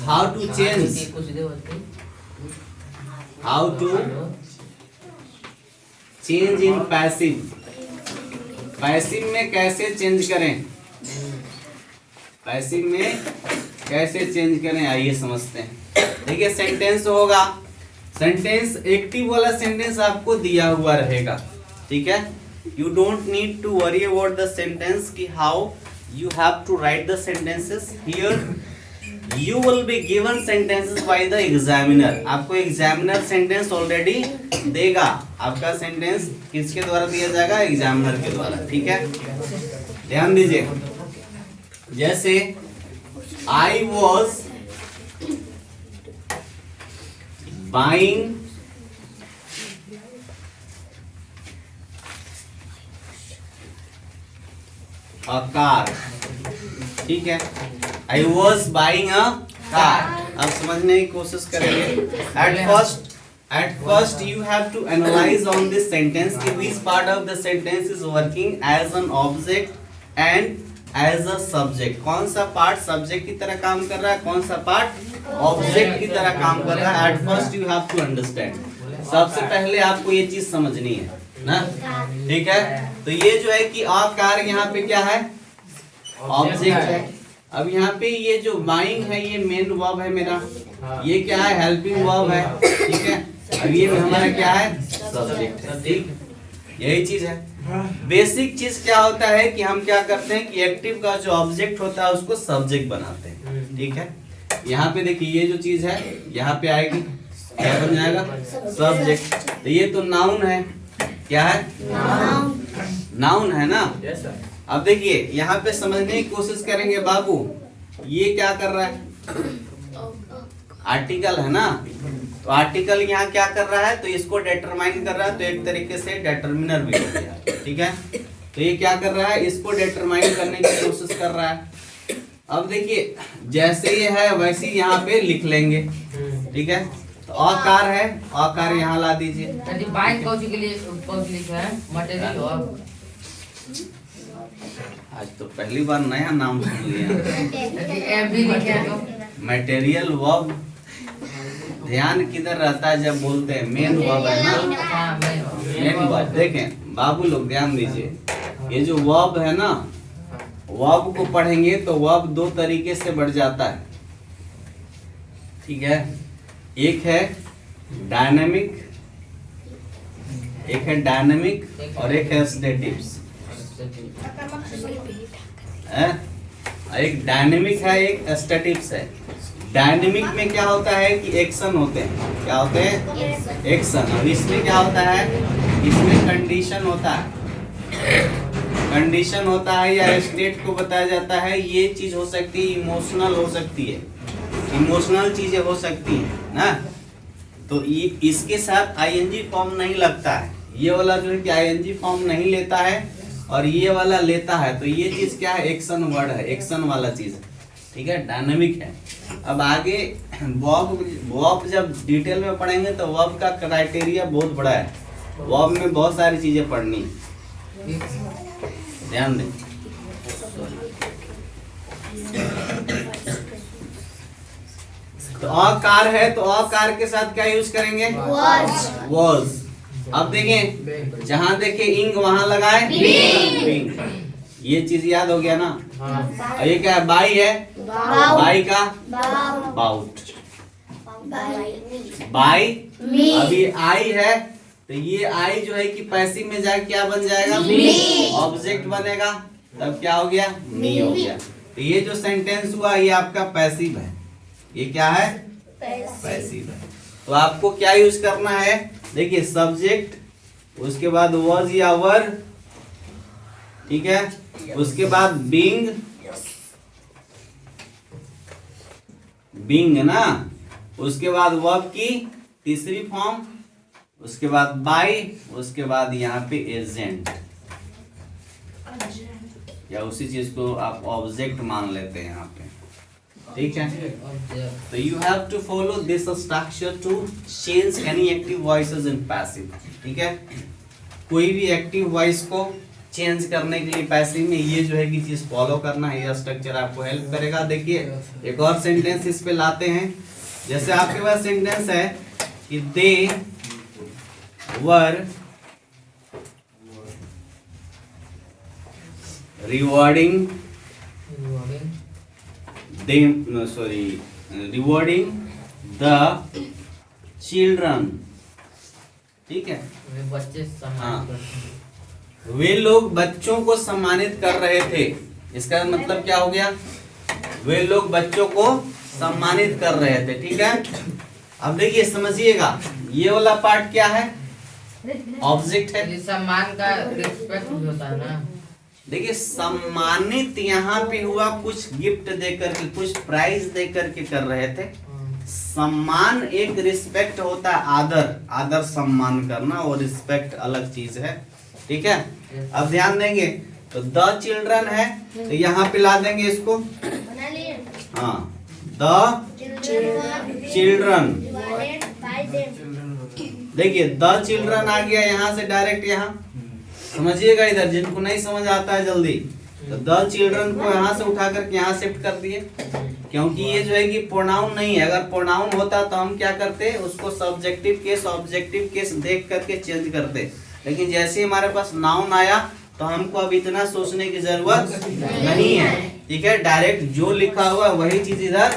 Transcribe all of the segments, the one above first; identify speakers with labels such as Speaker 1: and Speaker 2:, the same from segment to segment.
Speaker 1: how to change, how to change in passive, passive में कैसे change करें, passive में कैसे चेंज करें, आइए समझते हैं। देखिए सेंटेंस होगा, सेंटेंस एक्टिव वाला सेंटेंस आपको दिया हुआ रहेगा, ठीक है। You don't need to worry about the sentence कि how you have to write the sentences here. You will be given sentences by the examiner. आपको एग्जामिनर सेंटेंस ऑलरेडी देगा, आपका सेंटेंस किसके द्वारा दिया जाएगा, एग्जामिनर के द्वारा, ठीक है। ध्यान दीजिए, जैसे I was buying a car, ठीक है। I was buying a car. अब समझने की कोशिश करेंगे। At first you have to analyze on this sentence कि which part of the sentence is working as an object and as a subject. कौन सा पार्ट सब्जेक्ट की तरह काम कर रहा है, कौन सा पार्ट ऑब्जेक्ट की तरह काम कर रहा है। At first you have to understand. सबसे पहले आपको ये चीज समझनी है ना, ठीक है। तो ये जो है कि आ कार यहाँ पे क्या है, ऑब्जेक्ट है। अब यहाँ पे ये जो बाइंग है ये मेन वर्ब है मेरा, ये क्या है, हेल्पिंग वर्ब है, ठीक है। अब ये हमारा क्या है, सब्जेक्ट है, ठीक। यही चीज है। बेसिक चीज क्या होता है कि हम क्या करते हैं कि एक्टिव का जो ऑब्जेक्ट होता है उसको सब्जेक्ट बनाते हैं, ठीक है। यहाँ पे देखिए ये जो चीज है यहाँ पे आएगी, क्या बन जाएगा, सब्जेक्ट। तो ये तो नाउन है, क्या है, नाउन है ना। अब देखिए यहाँ पे समझने की कोशिश करेंगे बाबू, ये क्या कर रहा है, आर्टिकल है ना। तो आर्टिकल यहाँ क्या कर रहा है, तो इसको डिटरमाइन कर रहा है, तो एक तरीके से डिटरमिनर भी हो गया, ठीक है। तो ये क्या कर रहा है, इसको डिटरमाइन करने की कोशिश कर रहा है। अब देखिए जैसे ये है वैसे ही यहाँ पे लिख लेंगे, ठीक है। तो आकार है, आकार यहाँ ला दीजिए। आज तो पहली बार नया नाम सुन लिया, मटेरियल वर्ब। ध्यान किधर रहता है जब बोलते हैं, मेन वर्ब है ना, मेन वर्ब। देखें बाबू लोग ध्यान दीजिए, ये जो वर्ब है ना, वर्ब को पढ़ेंगे तो वर्ब दो तरीके से बढ़ जाता है, ठीक है। एक है डायनामिक, एक है डायनामिक और एक है स्टैटिक्स। एक डायनेमिक है, एक स्टैटिक्स है। डायनेमिक में क्या होता है कि एक्शन होते हैं, क्या होते हैं, एक्शन। और इसमें क्या होता है, इसमें कंडीशन होता है, कंडीशन होता है या स्टेट को बताया जाता है। ये चीज हो सकती है, इमोशनल हो सकती है, इमोशनल चीजें हो सकती है ना। तो ये इसके साथ आईएनजी फॉर्म नहीं लगता है, ये वाला जो है कि आईएनजी फॉर्म नहीं लेता है और ये वाला लेता है। तो ये चीज क्या है, एक्शन वर्ड है, एक्शन वाला चीज है, ठीक है, डायनामिक है। अब आगे वर्ब जब डिटेल में पढ़ेंगे तो वर्ब का क्राइटेरिया बहुत बड़ा है, वर्ब में बहुत सारी चीजें पढ़नी है, ध्यान दें। तो आकार है, तो आकार के साथ क्या यूज करेंगे, was। अब देखें जहां देखे इंग वहां लगाए बिंग, ये चीज याद हो गया ना। और ये क्या है, बाई है, बाई का बाउट, बाई। अभी आई है, तो ये आई जो है कि पैसिव में जाके क्या बन जाएगा, ऑब्जेक्ट बनेगा, तब क्या हो गया, मी हो गया। तो ये जो सेंटेंस हुआ ये आपका पैसिव है, ये क्या है, पैसिव है। तो आपको क्या यूज करना है, देखिए सब्जेक्ट, उसके बाद was या वर, ठीक है, उसके बाद बीइंग, बीइंग ना, उसके बाद वर्ब की तीसरी फॉर्म, उसके बाद बाय, उसके बाद यहाँ पे एजेंट, या उसी चीज को आप ऑब्जेक्ट मान लेते हैं यहाँ पे, ठीक है। तो you have to follow this structure to change any active voices in passive, ठीक है। कोई भी एक्टिव वॉइस को चेंज करने के लिए पैसिव में ये जो है कि चीज फॉलो करना है, ये स्ट्रक्चर आपको हेल्प करेगा। देखिए एक और सेंटेंस इस पे लाते हैं। जैसे आपके पास सेंटेंस है कि दे वर रिवॉर्डिंग रिवॉर्डिंग द चिल्ड्रन, ठीक है।
Speaker 2: बच्चे
Speaker 1: वे लोग बच्चों को सम्मानित कर रहे थे। इसका मतलब क्या हो गया? वे लोग बच्चों को सम्मानित कर रहे थे, ठीक है। अब देखिए समझिएगा, ये वाला पार्ट क्या है? ऑब्जेक्ट है।
Speaker 2: सम्मान का रिस्पेक्ट होता है ना।
Speaker 1: देखिए सम्मानित यहाँ पे हुआ, कुछ गिफ्ट देकर के, कुछ प्राइज देकर के कर रहे थे। सम्मान एक रिस्पेक्ट होता है, आदर, आदर सम्मान करना, और रिस्पेक्ट अलग चीज है, ठीक है। अब ध्यान देंगे तो द चिल्ड्रन है तो यहाँ पे ला देंगे इसको, हाँ, द चिल्ड्रन। देखिए द चिल्ड्रन आ गया यहाँ से डायरेक्ट, यहाँ समझिएगा इधर, जिनको नहीं समझ आता है जल्दी, तो द चिल्ड्रन को यहाँ से उठा करके यहाँ शिफ्ट कर दिए, क्योंकि ये जो है कि प्रोनाउन नहीं है। अगर प्रोनाउन होता तो हम क्या करते, उसको सब्जेक्टिव केस ऑब्जेक्टिव केस देख करके चेंज करते, लेकिन जैसे हमारे पास नाउन आया तो हमको अब इतना सोचने की जरूरत नहीं है, ठीक है। डायरेक्ट जो लिखा हुआ वही चीज इधर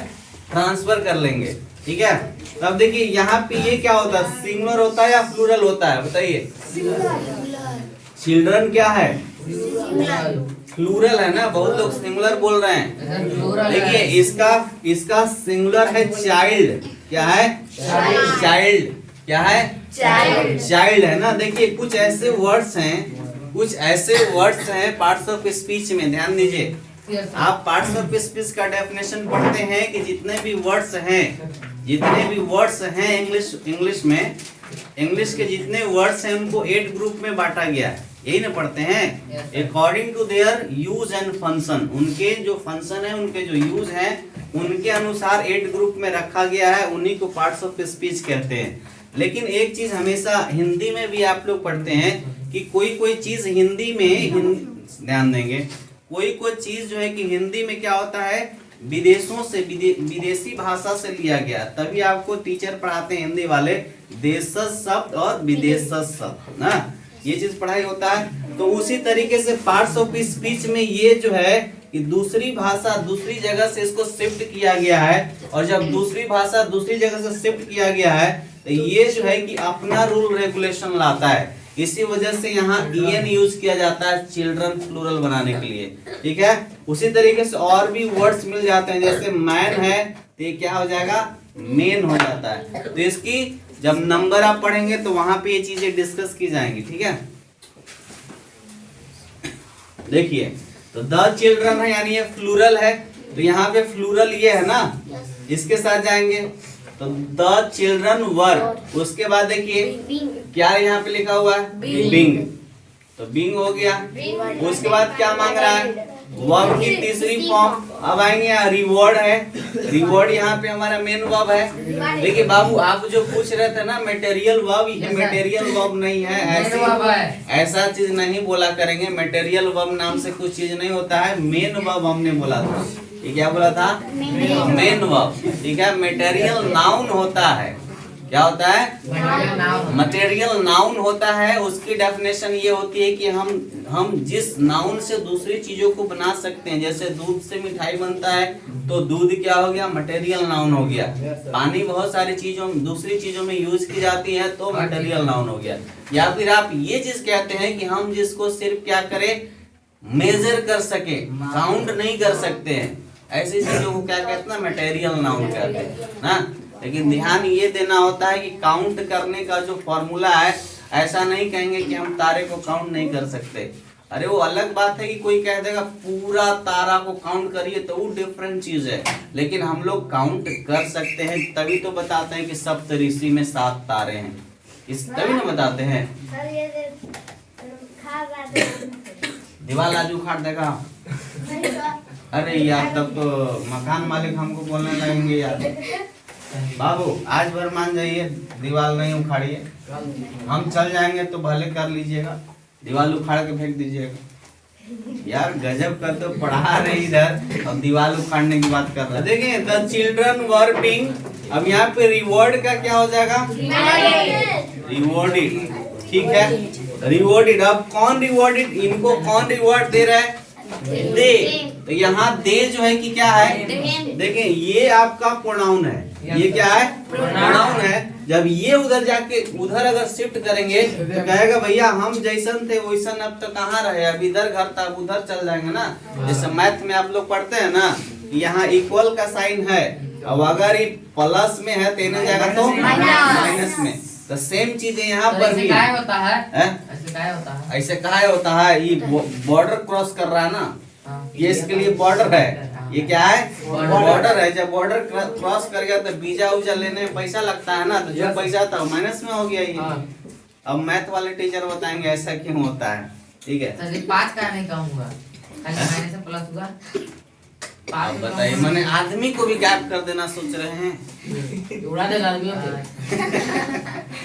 Speaker 1: ट्रांसफर कर लेंगे, ठीक है। तो अब देखिए यहाँ पे ये क्या होता है, सिंगुलर होता है या प्लूरल होता है, बताइए। चिल्ड्रन क्या है? प्लूरल है ना, बहुत लोग सिंगुलर बोल रहे हैं। देखिए इसका सिंगुलर है चाइल्ड। क्या है? चाइल्ड। क्या है? चाइल्ड है ना। देखिए कुछ ऐसे वर्ड्स हैं पार्ट्स ऑफ स्पीच में, ध्यान दीजिए। आप पार्ट्स ऑफ स्पीच का डेफिनेशन पढ़ते हैं कि जितने भी वर्ड्स हैं इंग्लिश में, इंग्लिश के जितने वर्ड्स हैं उनको 8 ग्रुप में बांटा गया है, यही ना पढ़ते हैं। According to their use and function, उनके जो फंक्शन है, उनके जो यूज है, उनके अनुसार 8 ग्रुप में रखा गया है, उन्हीं को पार्ट्स ऑफ स्पीच कहते हैं। लेकिन एक चीज हमेशा हिंदी में भी आप लोग पढ़ते हैं कि कोई चीज हिंदी में, ध्यान देंगे, कोई चीज जो है कि हिंदी में क्या होता है, विदेशों से, विदेशी भाषा से लिया गया। तभी आपको टीचर पढ़ाते हैं हिंदी वाले, देशज शब्द और विदेशज शब्द ना, ये चीज पढ़ाई होता है। तो उसी तरीके से पार्ट्स ऑफ स्पीच में ये जो है कि दूसरी भाषा दूसरी जगह से इसको शिफ्ट किया गया है, और जब दूसरी भाषा दूसरी जगह से शिफ्ट किया गया है तो ये जो है कि अपना रूल रेगुलेशन लाता है। इसी वजह से यहाँ en यूज किया जाता है चिल्ड्रन प्लूरल बनाने के लिए, ठीक है। उसी तरीके से और भी वर्ड्स मिल जाते हैं, जैसे मैन है तो ये क्या हो जाएगा, मेन हो जाता है। तो इसकी जब नंबर आप पढ़ेंगे तो वहां पे ये चीजें डिस्कस की जाएंगी, ठीक है। देखिए तो द चिल्ड्रन है यानी ये प्लूरल है, तो यहाँ पे प्लूरल ये है ना, इसके साथ जाएंगे तो द चिल्ड्रन वर। उसके बाद देखिए क्या यहाँ पे लिखा हुआ है, बिंग, तो बिंग हो गया। उसके बाद क्या मांग रहा है, वर्ब की तीसरी फॉर्म। अब आएंगे रिवॉर्ड है, रिवॉर्ड यहाँ पे हमारा मेन वर्ब है। देखिए बाबू आप जो पूछ रहे थे ना मटेरियल वर्ब, ये मटेरियल वर्ब नहीं है, ऐसा चीज नहीं बोला करेंगे। मटेरियल वर्ब नाम से कुछ चीज नहीं होता है, मेन वर्ब हमने बोला था। ये क्या बोला था, मेन वर्ब, ठीक है। मटेरियल नाउन होता है, क्या होता है, मटेरियल नाउन होता है। उसकी डेफिनेशन ये होती है कि हम जिस नाउन से दूसरी चीजों को बना सकते हैं, जैसे दूध से मिठाई बनता है तो दूध क्या हो गया, मटेरियल नाउन हो गया। पानी बहुत सारी चीजों दूसरी चीजों में यूज की जाती है तो मटेरियल नाउन हो गया। या फिर आप ये चीज कहते हैं कि हम जिसको सिर्फ क्या करें, मेजर कर सके, काउंट नहीं कर सकते हैं, ऐसी चीजों को क्या कहते हैं, मटेरियल नाउन कहते हैं ना। लेकिन ध्यान ये देना होता है कि काउंट करने का जो फॉर्मूला है, ऐसा नहीं कहेंगे कि हम तारे को काउंट नहीं कर सकते। अरे वो अलग बात है कि कोई कह देगा पूरा तारा को काउंट करिए, तो वो डिफरेंट चीज है। लेकिन हम लोग काउंट कर सकते हैं, तभी तो बताते हैं कि सप्तऋषि में 7 तारे हैं, इस तभी ना बताते हैं। दीवार आज उखाड़ देगा, अरे यार तब तो मकान मालिक हमको बोलने लगेंगे यार, बाबू आज भर मान जाइए, दीवार नहीं उखाड़िए, हम चल जाएंगे तो भले कर लीजिएगा, दीवार उखाड़ के फेंक दीजिएगा। यार गजब कर तो पढ़ा रहे इधर और दीवार उखाड़ने की बात कर रहे। देखिए द चिल्ड्रन वर बीइंग, अब यहाँ पे रिवॉर्ड का क्या हो जाएगा? रिवॉर्डेड। ठीक है, रिवॉर्डेड। अब कौन रिवॉर्डेड? इनको कौन रिवॉर्ड दे रहा है? दे। तो यहाँ दे जो है कि क्या है? देखिए ये आपका प्रोनाउन है, ये क्या है? प्रोनाउन है। जब ये उधर जाके उधर अगर शिफ्ट करेंगे तो कहेगा भैया हम जैसन थे वैसन अब तो कहाँ रहे, अब इधर घर था अब उधर चल जाएंगे ना। जैसे मैथ में आप लोग पढ़ते हैं ना, यहाँ इक्वल का साइन है, अब अगर ये प्लस में है तो इन्हें जाएगा तो माइनस में। तो सेम चीज है यहाँ पर भी।
Speaker 2: होता है? ऐसे काहे होता है?
Speaker 1: ऐसे काहे होता है? ये बॉर्डर क्रॉस कर रहा है ना, ये इसके लिए बॉर्डर है। ये क्या है? बॉर्डर है। जब बॉर्डर क्रॉस कर गया तो वीजा उजा लेने में पैसा लगता है ना, तो जो पैसा था माइनस में हो गया ये। अब मैथ वाले टीचर बताएंगे ऐसा क्यों होता है। ठीक है,
Speaker 2: सर 5 का नहीं कम हुआ, खाली माइनस से प्लस हुआ।
Speaker 1: अब बताइए, मैंने आदमी को भी गैप कर देना सोच रहे हैं?
Speaker 2: उड़ा देगा आदमी।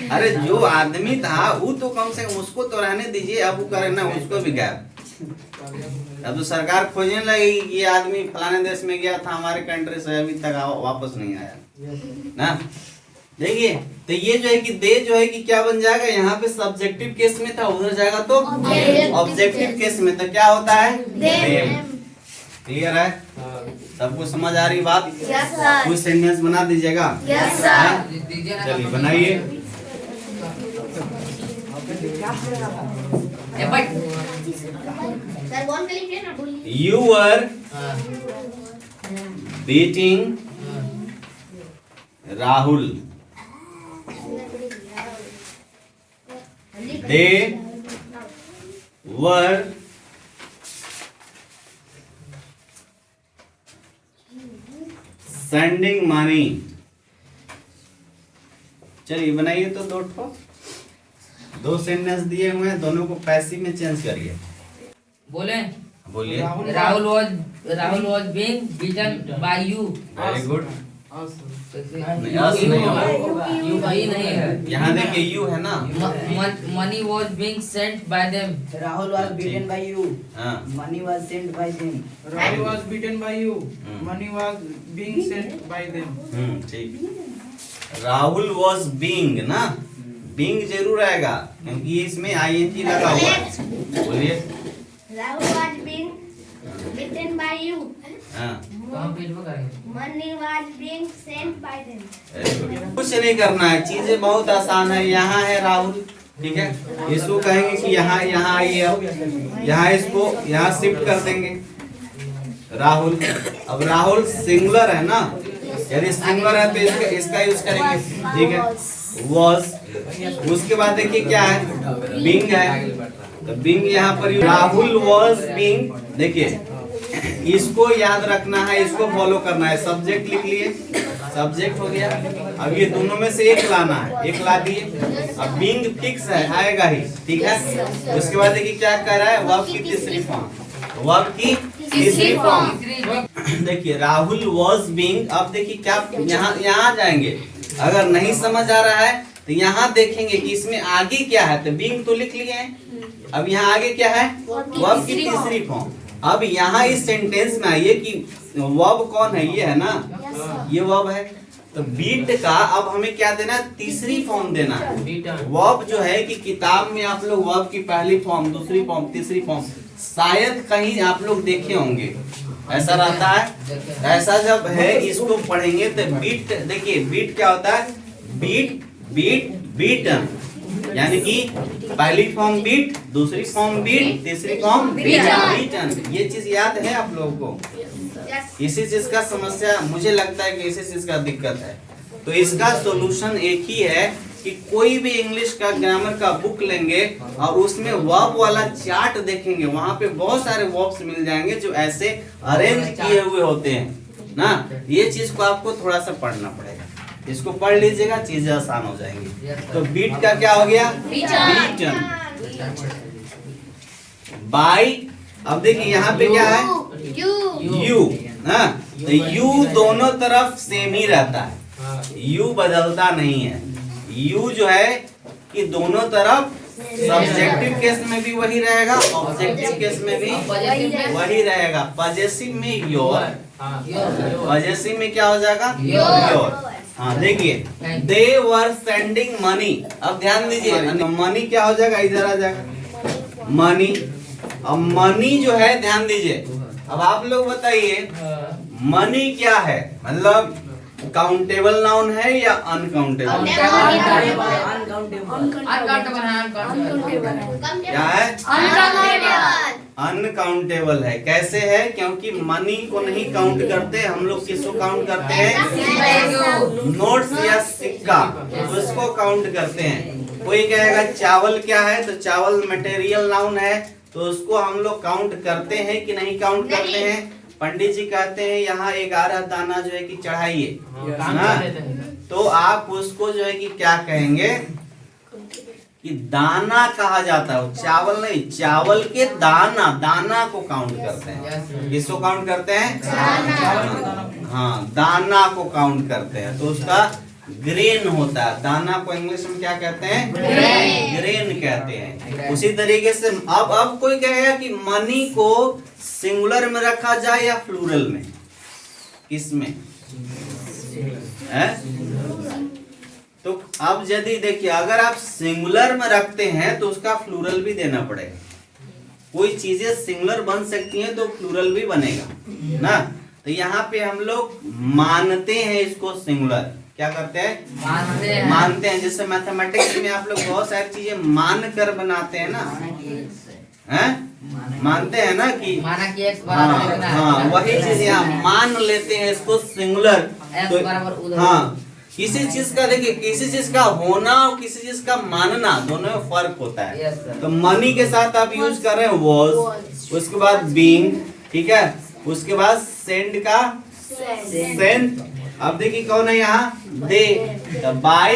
Speaker 1: अरे जो आदमी था वो तो कम से कम उसको तो रहने दीजिए, अब वो करे ना उसको भी गैप। अब तो सरकार खोजने लगी कि ये आदमी फलाने देश में गया था हमारे कंट्री से, अभी तक वापस नहीं आया ना। देखिए तो ये जो है कि दे जो है कि क्या बन जाएगा? यहाँ पे सब्जेक्टिव केस में था, उधर जाएगा तो ऑब्जेक्टिव केस में। तो क्या होता है? क्लियर है? सबको समझ आ रही बात? कुछ सेंटेंस बना दीजिएगा। चलिए बनाइए। You were beating Rahul. They were sending money. चलिए बनाइए तो दो सेंटेंस दिए हुए हैं, दोनों को पैसिव में चेंज करिए।
Speaker 2: बोले
Speaker 1: बोलिए।
Speaker 2: Rahul was being beaten by you.
Speaker 1: Very good.
Speaker 2: You भाई नहीं है,
Speaker 1: यहाँ देखिए यू है ना।
Speaker 2: money was being sent by them.
Speaker 3: Rahul was beaten by you.
Speaker 1: हाँ
Speaker 3: Money was sent by them.
Speaker 4: Rahul was beaten by you.
Speaker 1: Hmm.
Speaker 4: Money was being sent by them.
Speaker 1: ठीक। Rahul was being ना, being जरूर आएगा क्योंकि इसमें ING लगा हुआ है। बोलिए।
Speaker 5: Rahul was being beaten by you.
Speaker 1: हाँ
Speaker 2: तो हम पेट में करेंगे।
Speaker 5: Money was being sent by them.
Speaker 1: कुछ नहीं करना है, चीजें बहुत आसान है। यहाँ है राहुल, ठीक है, इसको कहेंगे कि यहाँ आइए, अब यहाँ इसको यहाँ शिफ्ट कर देंगे राहुल। अब राहुल सिंगुलर है ना, यदि सिंगुलर है तो इसका यूज करेंगे। ठीक है, वॉज। उसके बाद देखिए क्या है? बीइंग है, तो बीइंग यहाँ पर राहुल वॉज बीइंग। देखिए इसको याद रखना है, इसको फॉलो करना है। सब्जेक्ट लिख लिए, सब्जेक्ट हो गया। अब ये दोनों में से एक लाना है, एक ला दिए। अब बीइंग फिक्स है, आएगा ही। ठीक है, उसके बाद देखिए क्या कर रहा है? वर्ब की तीसरी फॉर्म, वर्ब की तीसरी फॉर्म। देखिए राहुल वॉज बीइंग। अब देखिए क्या यहाँ जाएंगे, अगर नहीं समझ आ रहा है तो यहाँ देखेंगे कि इसमें आगे क्या है। तो बीइंग तो लिख लिए हैं, अब यहाँ आगे क्या है? वर्ब की तीसरी फॉर्म। अब यहाँ इस सेंटेंस में आइए कि वर्ब कौन है? ये है ना, ये वर्ब है। तो बीट का अब हमें क्या देना है? तीसरी फॉर्म देना है। वर्ब जो है कि किताब में आप लोग वर्ब की पहली फॉर्म, दूसरी फॉर्म, तीसरी फॉर्म शायद कहीं आप लोग देखे होंगे, ऐसा रहता है। ऐसा जब है इसको पढ़ेंगे तो बीट, देखिए बीट क्या होता है? बीट, बीट, बीटन, यानी कि पहली फॉर्म बीट, दूसरी फॉर्म बीट, तीसरी फॉर्म बीटन। ये चीज याद है आप लोगों को? इसी चीज का समस्या मुझे लगता है कि इसी चीज का दिक्कत है। तो इसका सॉल्यूशन एक ही है कि कोई भी इंग्लिश का ग्रामर का बुक लेंगे और उसमें वर्ब वाला चार्ट देखेंगे, वहां पे बहुत सारे वर्ब्स मिल जाएंगे जो ऐसे अरेंज किए हुए होते हैं ना। ये चीज को आपको थोड़ा सा पढ़ना पड़ेगा, इसको पढ़ लीजिएगा, चीजें आसान हो जाएंगी। तो बीट का क्या हो गया? बीटन। बाई, अब देखिए यहाँ पे क्या है? यू ना, तो यू दोनों तरफ सेम ही रहता है, यू बदलता नहीं है। यू जो है कि दोनों तरफ सब्जेक्टिव केस में भी वही रहेगा, ऑब्जेक्टिव केस में भी वही रहेगा। पजेसिव में योर, पजेसिव में क्या हो जाएगा? योर। हाँ देखिए, दे वर सेंडिंग मनी। अब ध्यान दीजिए, मनी क्या हो जाएगा? इधर आ जाएगा मनी। अब मनी जो है, ध्यान दीजिए, अब आप लोग बताइए मनी क्या है? मतलब काउंटेबल नाउन है या अनकाउंटेबल? क्या है? अनकाउंटेबल है। कैसे है? क्योंकि मनी को नहीं काउंट करते हम लोग। किसको काउंट करते हैं? नोट्स या सिक्का, उसको काउंट करते हैं। कोई कहेगा चावल क्या है, तो चावल मटेरियल नाउन है, तो उसको हम लोग काउंट करते हैं कि नहीं काउंट करते हैं? पंडित जी कहते हैं यहाँ 11 दाना जो है कि चढ़ाइए, तो आप उसको जो है कि क्या कहेंगे कि दाना कहा जाता है, चावल नहीं, चावल के दाना, दाना को काउंट करते हैं। किसको काउंट करते हैं? हाँ, दाना को काउंट करते हैं, तो उसका ग्रेन होता है। दाना को इंग्लिश में क्या कहते हैं? ग्रेन कहते हैं। उसी तरीके से अब कोई कहेगा कि मनी को सिंगुलर में रखा जाए या प्लूरल में? किसमें है? तो अब यदि देखिए, अगर आप सिंगुलर में रखते हैं तो उसका प्लूरल भी देना पड़ेगा। कोई चीजें सिंगुलर बन सकती हैं तो प्लूरल भी बनेगा ना। तो यहाँ पे हम लोग मानते हैं इसको सिंगुलर। क्या करते हैं? मानते हैं। जैसे मैथमेटिक्स में आप लोग बहुत सारी चीजें मान कर बनाते हैं ना, हैं? मानते हैं ना कि हाँ, वही चीज यहाँ मान लेते हैं इसको सिंगुलर। तो हाँ, किसी चीज का देखिए, किसी चीज का होना और किसी चीज का मानना, दोनों में फर्क होता है। तो मनी के साथ आप यूज कर रहे हैं वॉज, उसके बाद बीइंग, ठीक है, उसके बाद सेंड का सेंट। अब देखिए कौन है यहाँ? दे। तो बाय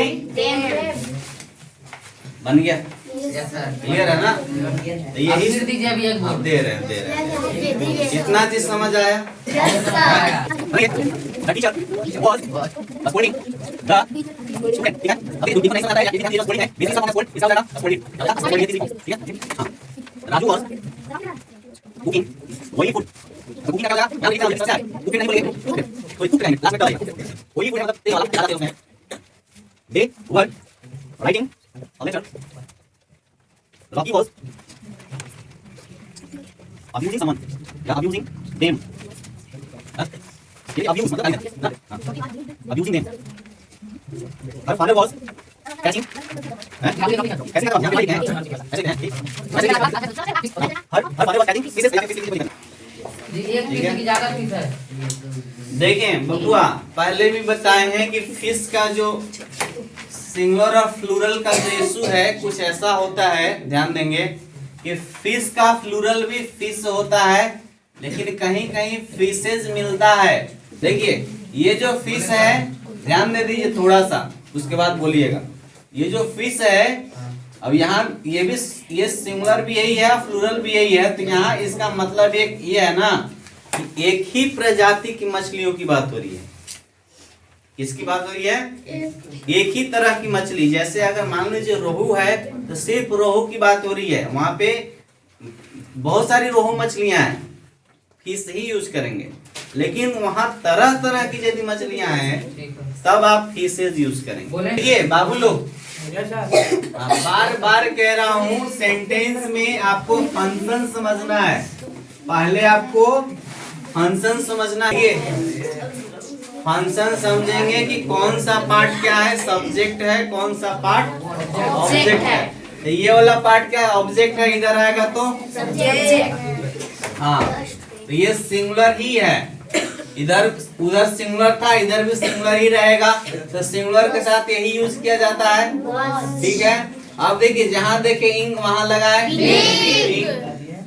Speaker 1: बन गया। क्लियर है ना? तो यही दे रहे हैं। इतना चीज समझ आया? राजू वॉज कुकिंग वही फूड। कुकिंग का क्या होगा? कुकिंग नहीं बोलेंगे, कोई कुक करेंगे, लास्ट में डालेंगे। वही फूड मतलब तेल वाला, ज्यादा तेल उसमें। They were writing a letter. Rocky was abusing someone. या abusing them. ये abuse मतलब ना, abusing them. Her father was catching. कैसे करता हूँ? ऐसे हैं। Her father was catching fishes. देखें बबुआ, पहले भी बताए हैं कि फिश का जो सिंगुलर और प्लूरल का जो इशू है कुछ ऐसा होता है, ध्यान देंगे कि फिश का प्लूरल भी फिश होता है, लेकिन कहीं कहीं फिशेज मिलता है। देखिए ये जो फिश है, ध्यान दे दीजिए थोड़ा सा, उसके बाद बोलिएगा। ये जो फिश है, अब यहाँ ये भी, ये सिंगुलर भी यही है, प्लूरल भी यही है, तो यहाँ इसका मतलब एक ये है ना कि एक ही प्रजाति की मछलियों की बात हो रही है। किसकी बात हो रही है? एक ही तरह की मछली। जैसे अगर मान लीजिए रोहू है तो सिर्फ रोहू की बात हो रही है, वहां पे बहुत सारी रोहू मछलियां हैं, फिश ही यूज करेंगे। लेकिन वहां तरह तरह की यदि मछलियां हैं तब आप फिशेज यूज करेंगे। देखिए बाबू लोग, बार बार कह रहा हूँ, सेंटेंस में आपको फंक्शन समझना है। पहले आपको फंक्शन समझना है। फंक्शन समझेंगे कि कौन सा पार्ट क्या है, सब्जेक्ट है, कौन सा पार्ट ऑब्जेक्ट है। तो ये वाला पार्ट क्या है? ऑब्जेक्ट है, इधर आएगा तो हाँ, तो ये सिंगुलर ही है। इधर उधर सिंगुलर था, इधर भी सिंगुलर ही रहेगा, तो सिंगुलर के साथ यही यूज किया जाता है, ठीक है। अब देखिए जहां देखे इंग वहां लगा है।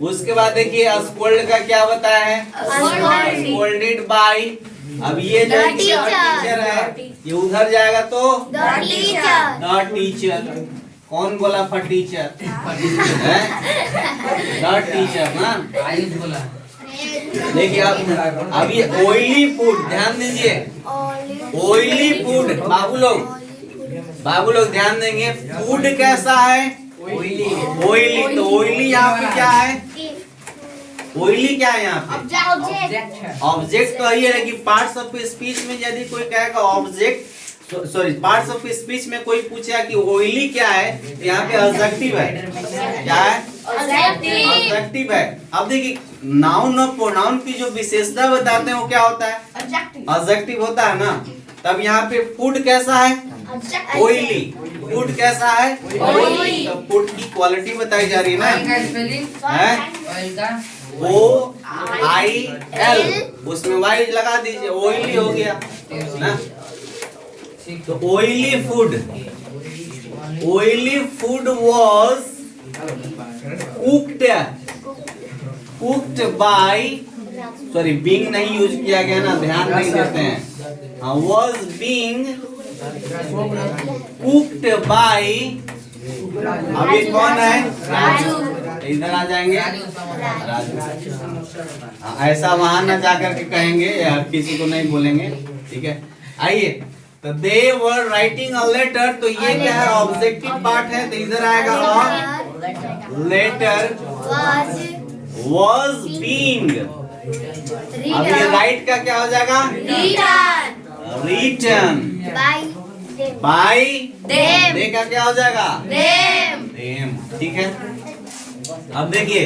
Speaker 1: उसके बाद देखिए स्कोल्ड का क्या बताया है? Scolded by. अब ये जो टीचर है ये उधर जाएगा तो द टीचर। कौन बोला फॉर टीचर? द टीचर ना,
Speaker 2: आयुष बोला।
Speaker 1: देखिए अब ये ऑयली फूड, ध्यान दीजिए, ऑयली फूड। बाबू लोग ध्यान देंगे, फूड कैसा है? ऑयली, तो ऑयली यहाँ पे क्या है? ऑयली क्या है यहाँ पे?
Speaker 5: ऑब्जेक्ट
Speaker 1: ऑब्जेक्ट तो यही है कि पार्ट्स ऑफ स्पीच में यदि कोई कहेगा object, sorry parts of speech में कोई पूछेगा कि ऑयली क्या है, तो यहाँ पे एडजेक्टिव है। क्या है? एडजेक्टिव है। अब देखिए नाउन और प्रोनाउन की जो विशेषता बताते हैं वो क्या होता है? एडजेक्टिव होता है ना। तब यहाँ पे फूड कैसा है? ऑयली। फूड कैसा है? ऑयली। तो फूड की क्वालिटी बताई जा रही है
Speaker 2: ऑयल
Speaker 1: ना,
Speaker 2: का स्पेलिंग,
Speaker 1: है
Speaker 2: ऑयल का
Speaker 1: OIL, उसमें वाई लगा दीजिए, ऑयली हो गया ना। तो oily food, oily food was cooked bye, sorry being नहीं यूज किया गया ना, ध्यान नहीं देते हैं। हाँ, वाज बीइंग कुक्ड बाय, अब ये कौन है?
Speaker 5: राजू।
Speaker 1: इधर आ जाएंगे राजू। हाँ, ऐसा वहां ना जाकर के कहेंगे या किसी को नहीं बोलेंगे, ठीक है। आइए, तो दे वर राइटिंग अ लेटर, तो ये क्या है? ऑब्जेक्टिव पार्ट है, तो इधर आएगा लेटर वाज बीइंग। अब ये राइट का क्या हो जाएगा? रिटन बाय दे का क्या हो जाएगा? देम। ठीक है। अब देखिए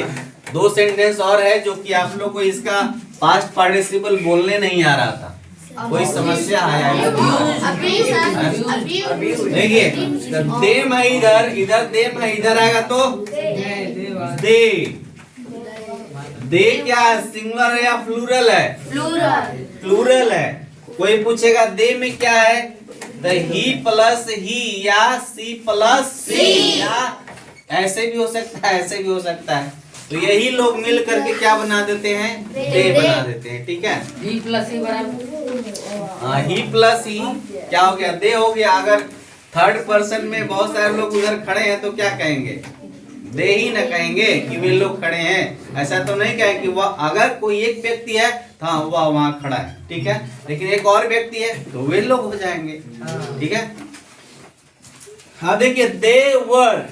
Speaker 1: दो सेंटेंस और है जो कि आप लोग को इसका पास्ट पार्टिसिपल बोलने नहीं आ रहा था, कोई समस्या आया है? देखिए देम है इधर, इधर देम है, इधर आएगा तो दे। दे क्या है? सिंगुलर है या प्लूरल है? प्लूरल है। कोई पूछेगा दे में क्या है, तो ही प्लस ही या सी प्लस सी, या ऐसे भी हो सकता है, ऐसे भी हो सकता है। तो यही लोग मिल करके क्या बना देते हैं? दे बना देते हैं। ठीक है।
Speaker 2: ही प्लस ही बराबर,
Speaker 1: हाँ, ही प्लस ही क्या हो गया? दे हो गया। अगर थर्ड पर्सन में बहुत सारे लोग उधर खड़े हैं तो क्या कहेंगे? दे ही ना कहेंगे कि वे लोग खड़े हैं। ऐसा तो नहीं कहेंगे कि वह, अगर कोई एक व्यक्ति है तो हाँ वह वहां खड़ा है, ठीक है, लेकिन एक और व्यक्ति है तो वे लोग हो जाएंगे। ठीक है। हाँ देखिए, दे वर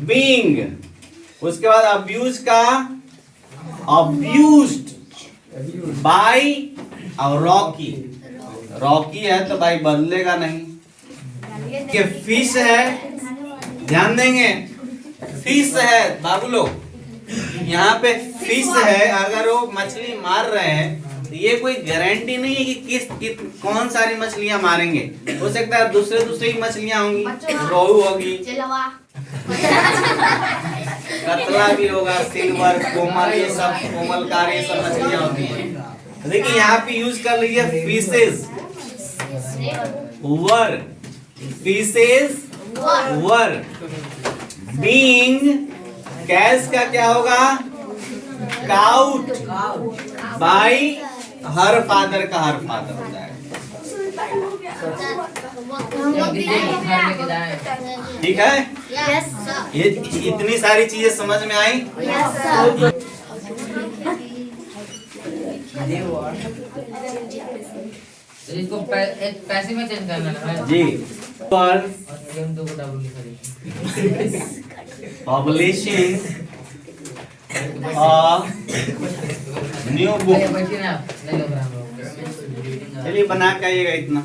Speaker 1: बीइंग, उसके बाद अब्यूज का अब्यूज्ड बाय, और रॉकी, रॉकी है तो भाई बदलेगा नहीं। कि फिश है, ध्यान देंगे, फिश है बाबू लोग, यहाँ पे फिश है। अगर वो मछली मार रहे हैं तो ये कोई गारंटी नहीं है कि कौन सारी मछलियां मारेंगे। हो सकता है दूसरे ही मछलियां होंगी, रोहू होगी, कतला भी होगा, सिल्वर, कोमल, ये सब कोमलकार, ये सब मछलियां होती हैं। देखिए यहाँ पे यूज कर लीजिए fishes were, fishes were being, cash का क्या होगा? काउट बाय हर फादर का हर फादर हो जाएगा। ठीक है। ये इतनी सारी चीजें समझ में आई?
Speaker 2: तो इसको एक पैसे में चेंज करना है
Speaker 1: जी। पर
Speaker 2: गेम तो डबल लिखा दीजिए।
Speaker 1: पब्लिशिंग न्यू बुक,
Speaker 2: बैठिए ना, नहीं लग रहा हम लोग।
Speaker 1: चलिए बना के आइएगा इतना।